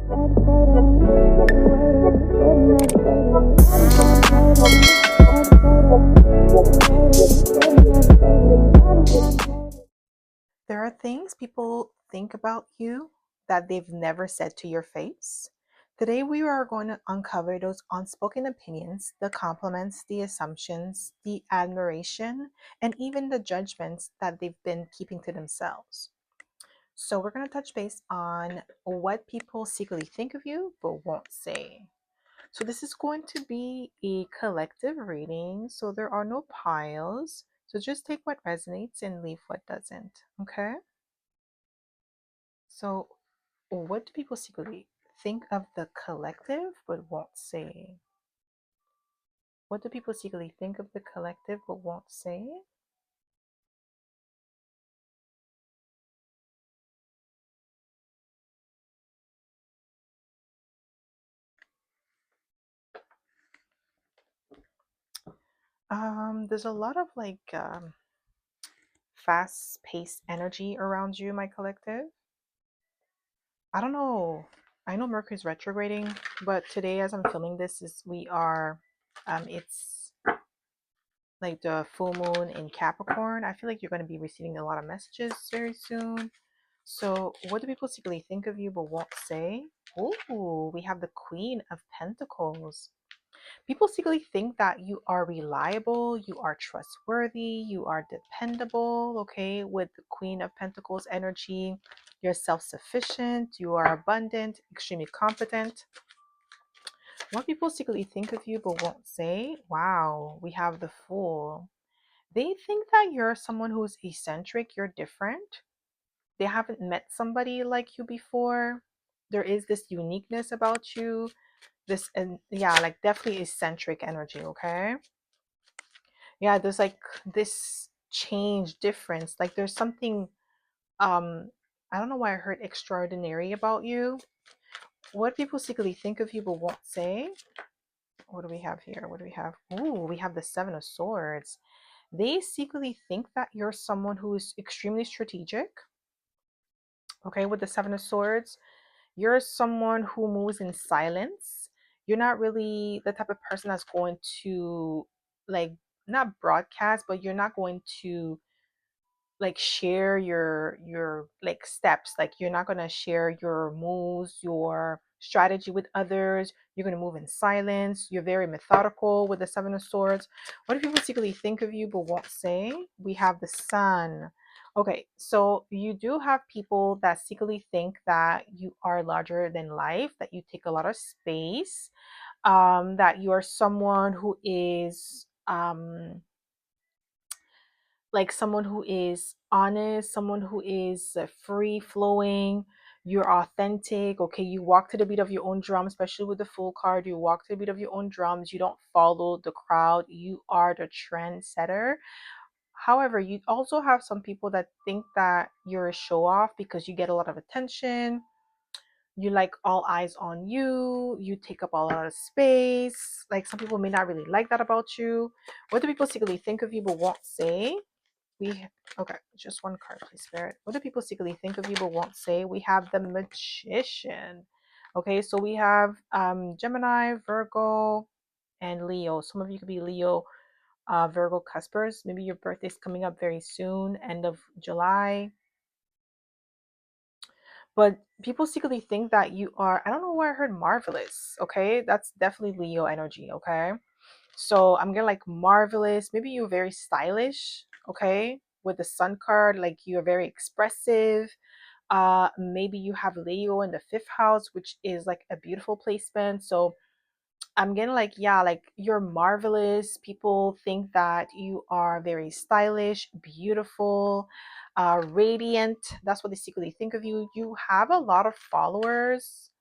There are things people think about you that they've never said to your face. Today, we are going to uncover those unspoken opinions, the compliments, the assumptions, the admiration, and even the judgments that they've been keeping to themselves. So, we're going to touch base on what people secretly think of you but won't say. So, this is going to be a collective reading, so there are no piles. So, just take what resonates and leave what doesn't, okay? So, what do people secretly think of the collective but won't say? What do people secretly think of the collective but won't say? There's a lot of fast-paced energy around you, my collective. I don't know. I know Mercury's retrograding, but today, as I'm filming this, is we are, it's like the full moon in Capricorn. I feel like you're going to be receiving a lot of messages very soon. So, what do people secretly think of you but won't say? Ooh, we have the Queen of Pentacles. People secretly think that you are reliable, you are trustworthy, you are dependable, okay? With the Queen of Pentacles energy, you're self sufficient, you are abundant, extremely competent. What people secretly think of you but won't say? Wow, we have the Fool. They think that you're someone who's eccentric, you're different. They haven't met somebody like you before. There is this uniqueness about you, this, and yeah, like definitely eccentric energy, okay? Yeah, there's like this change difference, like there's something, um I don't know why I heard extraordinary about you. What people secretly think of you but won't say. What do we have here? What do we have? Ooh, we have the Seven of Swords. They secretly think that you're someone who is extremely strategic, okay? With the Seven of Swords, you're someone who moves in silence. You're not really the type of person that's going to, like, not broadcast, but you're not going to like share your like steps. Like, you're not going to share your moves, your strategy with others. You're going to move in silence. You're very methodical with the Seven of Swords. What do people secretly think of you but won't say? We have the Sun. Okay, so you do have people that secretly think that you are larger than life, that you take a lot of space, that you are someone who is like someone who is honest, someone who is free flowing, you're authentic, okay? You walk to the beat of your own drum, especially with the Fool card. You walk to the beat of your own drums. You don't follow the crowd. You are the trendsetter. However, you also have some people that think that you're a show off because you get a lot of attention. You like all eyes on you. You take up a lot of space. Like, some people may not really like that about you. What do people secretly think of you but won't say? We Okay, just one card, please, Spirit. What do people secretly think of you but won't say? We have the Magician. Okay, so we have Gemini, Virgo, and Leo. Some of you could be Leo, Virgo cuspers. Maybe your birthday's coming up very soon, end of July. But people secretly think that you are, I don't know where I heard marvelous. Okay, that's definitely Leo energy. Okay, so I'm getting like marvelous. Maybe you're very stylish, okay? With the Sun card, like you're very expressive. Maybe you have Leo in the fifth house, which is like a beautiful placement. So I'm getting like, yeah, like you're marvelous. People think that you are very stylish, beautiful, radiant. That's what they secretly think of you. You have a lot of followers.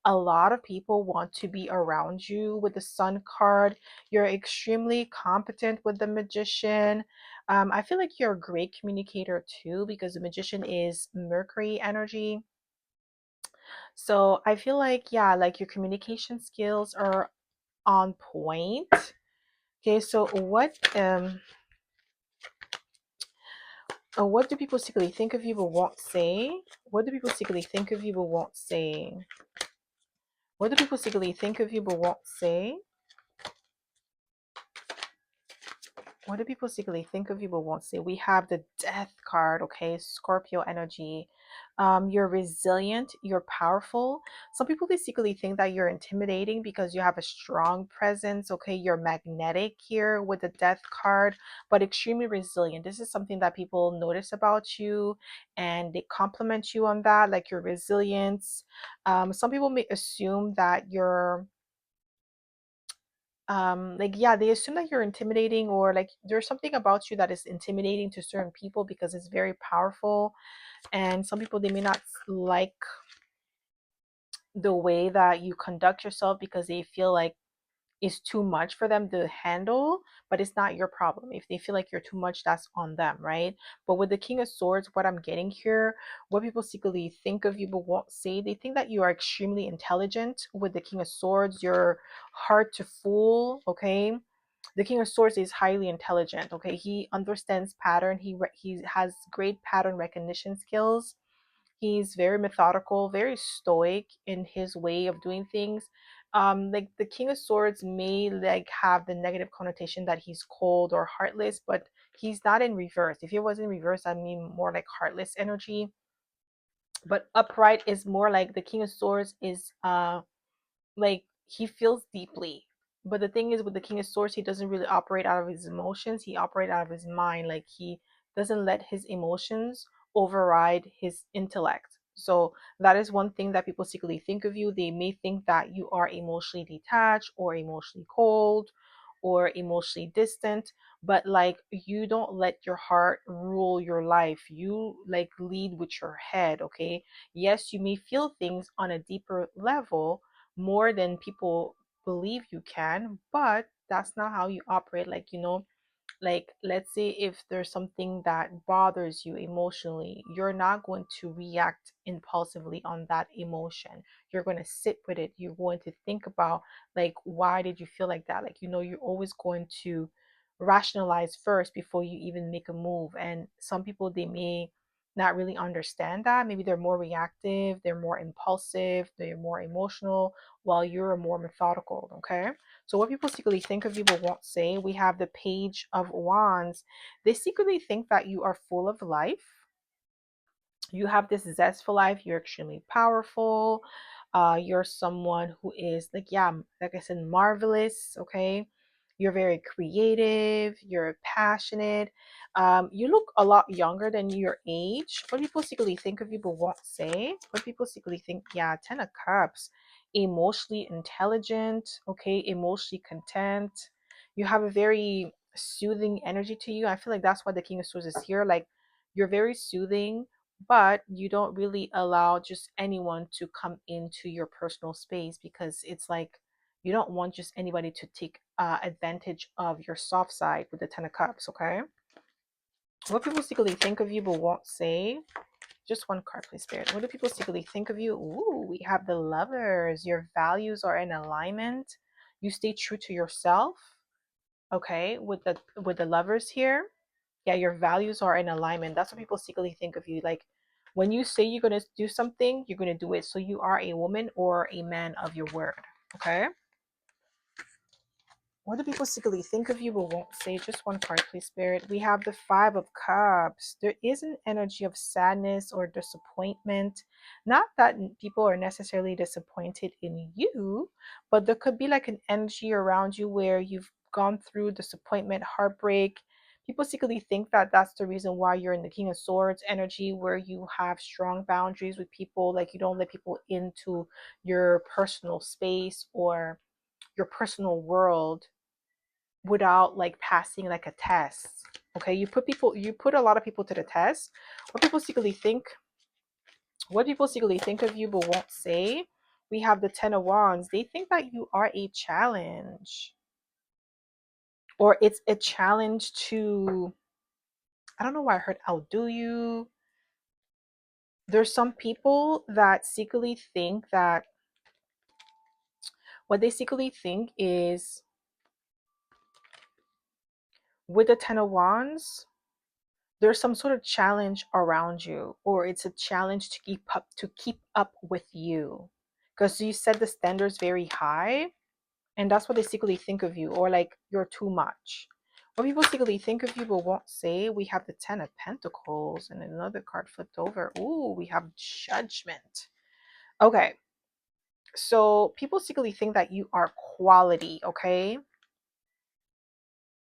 A lot of people want to be around you with the Sun card. You're extremely competent with the Magician. I feel like you're a great communicator too, because the Magician is Mercury energy. So I feel like, yeah, like your communication skills are on point. Okay, so what do people secretly think of you but won't say? What do people secretly think of you but won't say? What do people secretly think of you but won't say? What do people secretly think of you but won't say? We have the death card, okay? Scorpio energy. You're resilient, you're powerful. Some people they secretly think that you're intimidating because you have a strong presence, okay? You're magnetic here with the death card, but extremely resilient. This is something that people notice about you and they compliment you on that, like your resilience. Some people may assume that you're like yeah, they assume that you're intimidating, or like there's something about you that is intimidating to certain people because it's very powerful, and some people they may not like the way that you conduct yourself because they feel like is too much for them to handle, but it's not your problem. If they feel like you're too much, that's on them, right? But with the King of Swords, what I'm getting here, what people secretly think of you but won't say, they think that you are extremely intelligent. With the King of Swords, you're hard to fool, okay? The King of Swords is highly intelligent, okay? He understands pattern. He has great pattern recognition skills. He's very methodical, very stoic in his way of doing things. Like the King of Swords may like have the negative connotation that he's cold or heartless, but he's not in reverse. If he was in reverse, I mean more like heartless energy. But upright is more like the King of Swords is like he feels deeply. But the thing is, with the King of Swords, he doesn't really operate out of his emotions. He operates out of his mind. Like he doesn't let his emotions override his intellect. So that is one thing that people secretly think of you. They may think that you are emotionally detached or emotionally cold or emotionally distant, but like you don't let your heart rule your life. You like lead with your head, okay? Yes, you may feel things on a deeper level, more than people believe you can, but that's not how you operate. Like, like let's say if there's something that bothers you emotionally, you're not going to react impulsively on that emotion. You're going to sit with it. You're going to think about like why did you feel like that. Like you're always going to rationalize first before you even make a move. And some people they may not really understand that. Maybe they're more reactive, they're more impulsive, they're more emotional, while you're more methodical. Okay, so what people secretly think of you but won't say, we have the Page of Wands. They secretly think that you are full of life. You have this zest for life. You're extremely powerful. You're someone who is like, yeah, like I said, marvelous. Okay. You're very creative. You're passionate. You look a lot younger than your age. What people secretly think of you but won't say. What people secretly think, yeah, Ten of Cups. Emotionally intelligent. Okay. Emotionally content. You have a very soothing energy to you. I feel like that's why the King of Swords is here. Like, you're very soothing, but you don't really allow just anyone to come into your personal space, because it's like you don't want just anybody to take advantage of your soft side with the Ten of Cups. Okay, what people secretly think of you but won't say. Just one card, please, Spirit. What do people secretly think of you? Ooh, we have the Lovers. Your values are in alignment. You stay true to yourself. Okay, with the Lovers here, yeah, your values are in alignment. That's what people secretly think of you. Like when you say you're going to do something, you're going to do it. So you are a woman or a man of your word. Okay, what do people secretly think of you but won't say? Just one card, please, Spirit. We have the Five of Cups. There is an energy of sadness or disappointment. Not that people are necessarily disappointed in you, but there could be like an energy around you where you've gone through disappointment, heartbreak. People secretly think that that's the reason why you're in the King of Swords energy, where you have strong boundaries with people. Like you don't let people into your personal space or your personal world without like passing like a test. Okay, you put a lot of people to the test. What people secretly think, what people secretly think of you but won't say. We have the Ten of Wands. They think that you are a challenge, or it's a challenge to, I don't know why I heard outdo you. There's some people that secretly think that what they secretly think is with the Ten of Wands, there's some sort of challenge around you, or it's a challenge to keep up with you. because you set the standards very high, and that's what they secretly think of you, or like you're too much. What people secretly think of you but won't say, we have the Ten of Pentacles and another card flipped over. Ooh, we have Judgment. Okay, so people secretly think that you are quality, okay?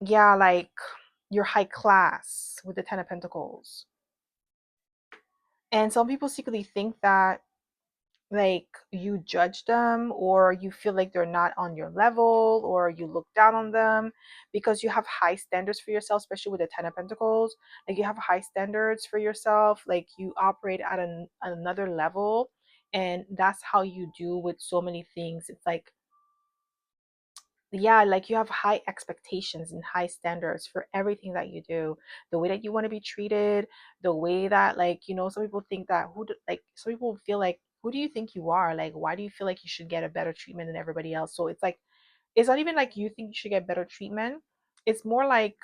Yeah, like you're high class with the Ten of Pentacles. And some people secretly think that like you judge them, or you feel like they're not on your level, or you look down on them because you have high standards for yourself, especially with the Ten of Pentacles. Like you have high standards for yourself, like you operate at another level, and that's how you do with so many things. It's like, yeah, like you have high expectations and high standards for everything that you do, the way that you want to be treated, the way that, like, some people think that like some people feel like, who do you think you are? Like, why do you feel like you should get a better treatment than everybody else? So it's like, it's not even like you think you should get better treatment. It's more like,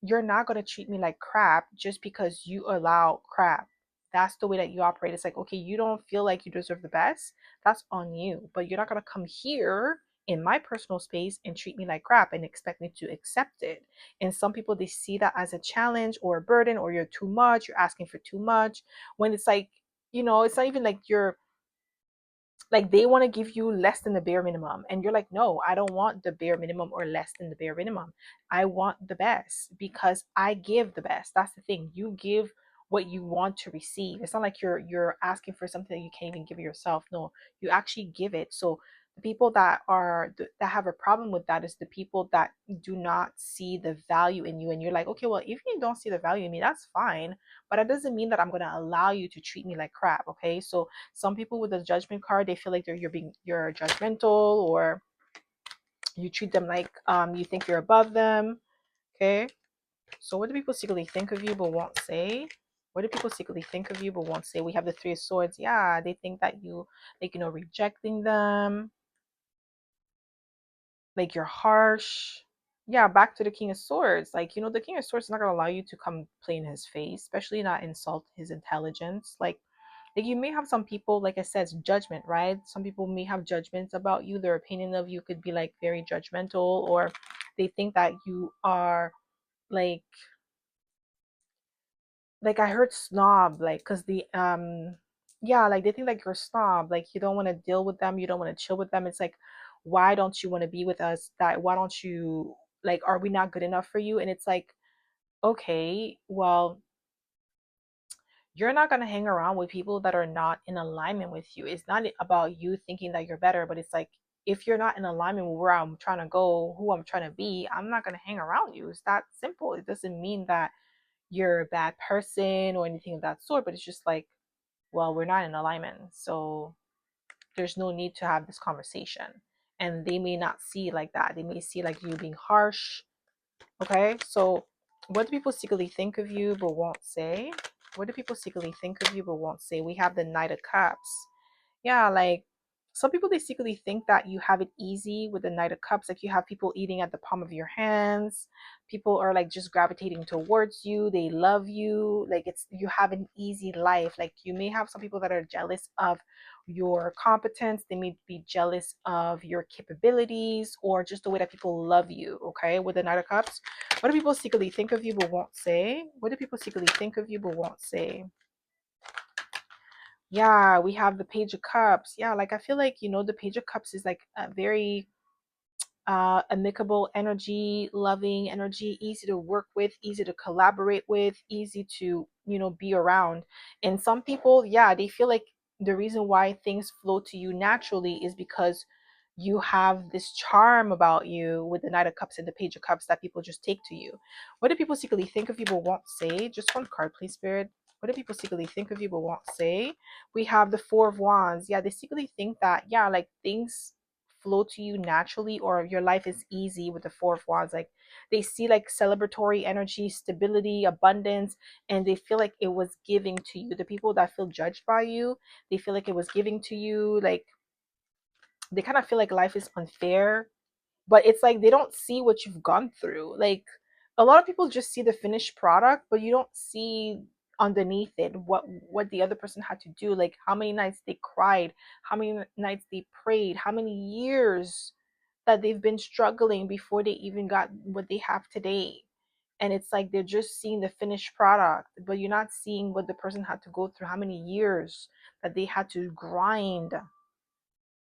you're not going to treat me like crap just because you allow crap. That's the way that you operate. It's like, okay, you don't feel like you deserve the best. That's on you. But you're not going to come here in my personal space and treat me like crap and expect me to accept it. And some people, they see that as a challenge or a burden, or you're too much, you're asking for too much. When it's like, it's not even like you're like, they want to give you less than the bare minimum, and you're like, no, I don't want the bare minimum or less than the bare minimum. I want the best because I give the best. That's the thing. You give what you want to receive. It's not like you're asking for something that you can't even give yourself. No, you actually give it. So the people that have a problem with that is the people that do not see the value in you. And you're like, okay, well, if you don't see the value in me, that's fine, but that doesn't mean that I'm going to allow you to treat me like crap. Okay, so some people with the Judgment card, they feel like you're judgmental, or you treat them like, you think you're above them. Okay, so what do people secretly think of you but won't say? What do people secretly think of you but won't say? We have the Three of Swords. Yeah, they think that you, like, rejecting them, like you're harsh. Yeah, back to the King of Swords. Like, the King of Swords is not gonna allow you to come play in his face, especially not insult his intelligence. Like you may have some people, like I said, it's judgment, right? Some people may have judgments about you. Their opinion of you could be like very judgmental, or they think that you are like I heard snob, like, because the yeah, like they think like you're snob, like you don't want to deal with them, you don't want to chill with them. It's like, why don't you want to be with us? That Why don't you, like, are we not good enough for you? And it's like, okay, well, you're not going to hang around with people that are not in alignment with you. It's not about you thinking that you're better, but it's like, if you're not in alignment with where I'm trying to go, who I'm trying to be, I'm not going to hang around you. It's that simple. It doesn't mean that you're a bad person or anything of that sort, but it's just like, well, we're not in alignment. So there's no need to have this conversation. And they may not see it like that. They may see like you being harsh. Okay, so what do people secretly think of you but won't say? What do people secretly think of you but won't say? We have the Knight of Cups. Yeah, like some people, they secretly think that you have it easy with the Knight of Cups. Like you have people eating at the palm of your hands. People are like just gravitating towards you. They love you. Like you have an easy life. Like you may have some people that are jealous of your competence. They may be jealous of your capabilities, or just the way that people love you. Okay, with the Knight of Cups. What do people secretly think of you but won't say? What do people secretly think of you but won't say? Yeah, we have the Page of Cups. Yeah, like I feel like, the Page of Cups is like a very amicable energy, loving energy, easy to work with, easy to collaborate with, easy to, be around. And some people, yeah, they feel like the reason why things flow to you naturally is because you have this charm about you with the Knight of Cups and the Page of Cups that people just take to you. What do people secretly think of you but won't say? Just one card, please, Spirit. What do people secretly think of you but won't say? We have the Four of Wands. Yeah, they secretly think that, yeah, like things flow to you naturally, or your life is easy with the Four of Wands. Like they see like celebratory energy, stability, abundance, and they feel like it was giving to you. The people that feel judged by you, they feel like it was giving to you. Like they kind of feel like life is unfair, but it's like they don't see what you've gone through. Like a lot of people just see the finished product, but you don't see underneath it, what the other person had to do, like how many nights they cried, how many nights they prayed, how many years that they've been struggling before they even got what they have today. And it's like they're just seeing the finished product, but you're not seeing what the person had to go through, how many years that they had to grind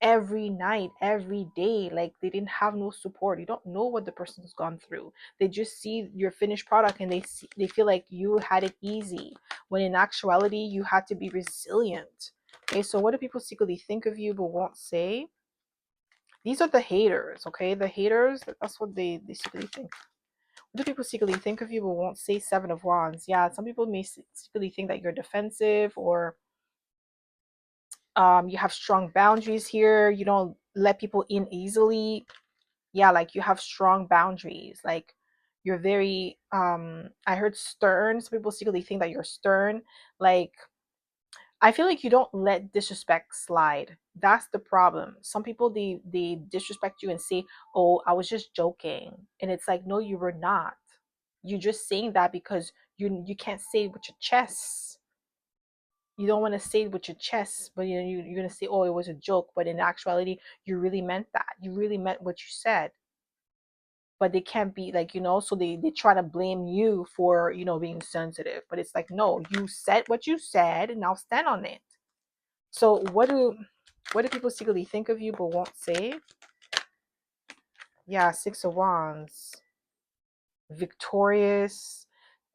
every night, every day. Like they didn't have no support. You don't know what the person's gone through. They just see your finished product and they feel like you had it easy, when in actuality you had to be resilient. Okay, so what do people secretly think of you but won't say? These are the haters. Okay, the haters, that's what they secretly think. What do people secretly think of you but won't say? Seven of Wands. Yeah, some people may secretly think that you're defensive, or you have strong boundaries here. You don't let people in easily. Yeah, like you have strong boundaries. Like you're very I heard stern. Some people secretly think that you're stern. Like I feel like you don't let disrespect slide. That's the problem. Some people they disrespect you and say, "Oh, I was just joking," and it's like, no, you were not. You're just saying that because you can't say it with your chest. You don't want to say it with your chest, but you're gonna say, "Oh, it was a joke," but in actuality, you really meant that. You really meant what you said. But they can't be like, so they try to blame you for being sensitive, but it's like, no, you said what you said and now stand on it. So what do people secretly think of you but won't say? Yeah, Six of Wands. Victorious.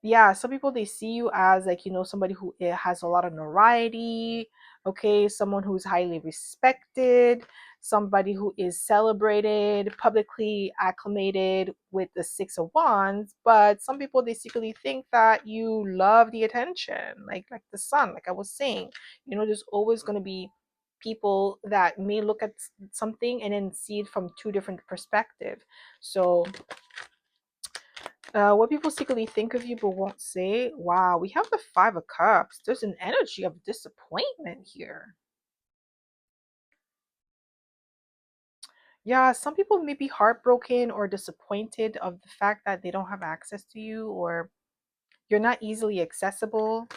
Yeah, some people, they see you as like, somebody who has a lot of notoriety. Okay, someone who's highly respected, somebody who is celebrated, publicly acclimated with the Six of Wands. But some people, they secretly think that you love the attention, like the sun, like I was saying. There's always going to be people that may look at something and then see it from two different perspectives. So what people secretly think of you but won't say. Wow, we have the Five of Cups. There's an energy of disappointment here. Yeah, some people may be heartbroken or disappointed of the fact that they don't have access to you, or you're not easily accessible.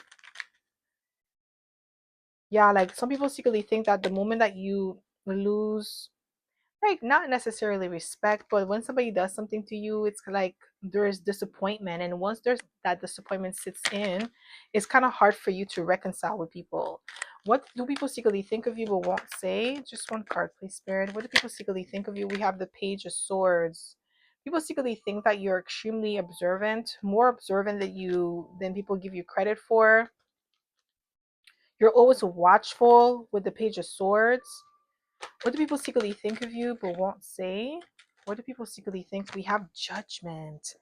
Yeah, like some people secretly think that the moment that you lose, like, not necessarily respect, but when somebody does something to you, it's like there's disappointment, and once there's that disappointment sits in, it's kind of hard for you to reconcile with people. What do people secretly think of you but won't say? Just one card, please, Spirit. What do people secretly think of you? We have the Page of Swords. People secretly think that you're extremely observant, more observant than people give you credit for. You're always watchful with the Page of Swords. What do people secretly think of you but won't say? What do people secretly think? We have Judgment.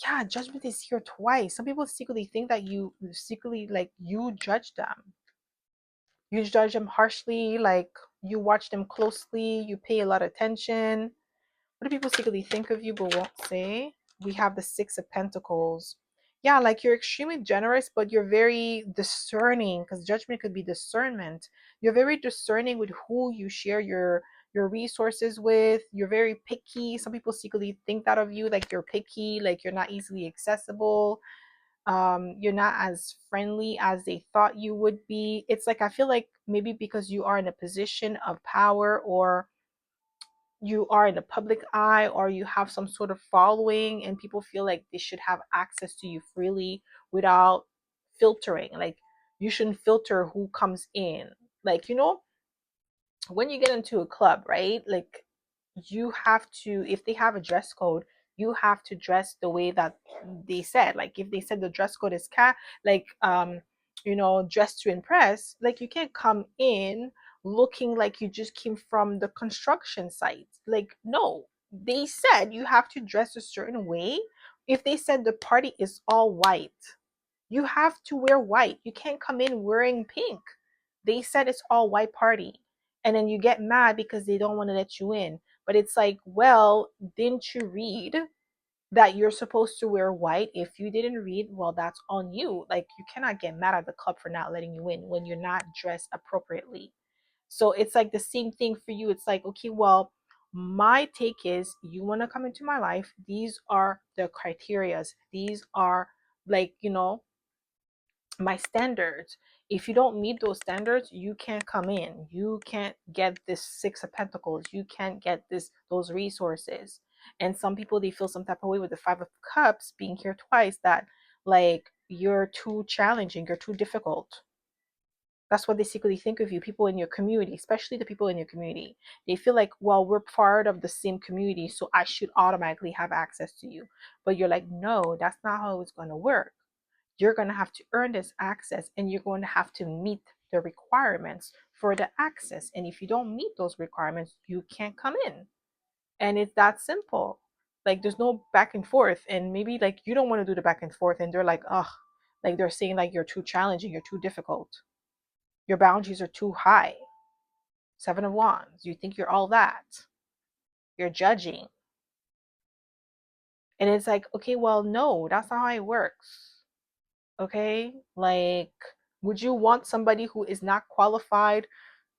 Yeah, Judgment is here twice. Some people secretly think that you secretly, like, you judge them. You judge them harshly, like you watch them closely, you pay a lot of attention. What do people secretly think of you but won't say? We have the Six of Pentacles. Yeah, like you're extremely generous, but you're very discerning, because judgment could be discernment. You're very discerning with who you share your resources with. You're very picky. Some people secretly think that of you, like you're picky, like you're not easily accessible. You're not as friendly as they thought you would be. It's like, I feel like maybe because you are in a position of power, or you are in the public eye, or you have some sort of following, and people feel like they should have access to you freely without filtering. Like, you shouldn't filter who comes in. Like, when you get into a club, right? Like, you have to, if they have a dress code, you have to dress the way that they said. Like, if they said the dress code is like, dress to impress, like, you can't come in looking like you just came from the construction site. Like, no, they said you have to dress a certain way. If they said the party is all white, you have to wear white. You can't come in wearing pink. They said it's all white party. And then you get mad because they don't want to let you in. But it's like, well, didn't you read that you're supposed to wear white? If you didn't read, well, that's on you. Like, you cannot get mad at the club for not letting you in when you're not dressed appropriately. So it's like the same thing for you. It's like, okay, well, my take is, you want to come into my life. These are the criterias. These are, like, my standards. If you don't meet those standards, you can't come in. You can't get this Six of Pentacles. You can't get those resources. And some people, they feel some type of way with the Five of Cups being here twice, that like you're too challenging, you're too difficult. That's what they secretly think of you. People in your community, especially the people in your community, they feel like, well, we're part of the same community, so I should automatically have access to you. But you're like, no, that's not how it's going to work. You're going to have to earn this access, and you're going to have to meet the requirements for the access. And if you don't meet those requirements, you can't come in. And it's that simple. Like there's no back and forth. And maybe like you don't want to do the back and forth, and they're like, oh, like they're saying like you're too challenging, you're too difficult, your boundaries are too high. Seven of Wands, you think you're all that. You're judging. And it's like, okay, well, no, that's not how it works. Okay? Like, would you want somebody who is not qualified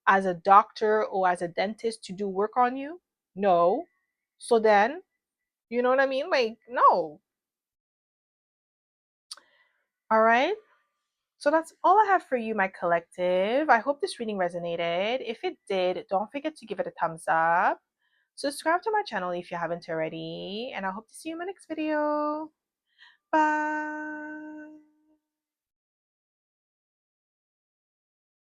as a doctor or as a dentist to do work on you? No. So then, you know what I mean? Like, no. All right. So that's all I have for you, my collective. I hope this reading resonated. If it did, don't forget to give it a thumbs up. Subscribe to my channel if you haven't already. And I hope to see you in my next video. Bye.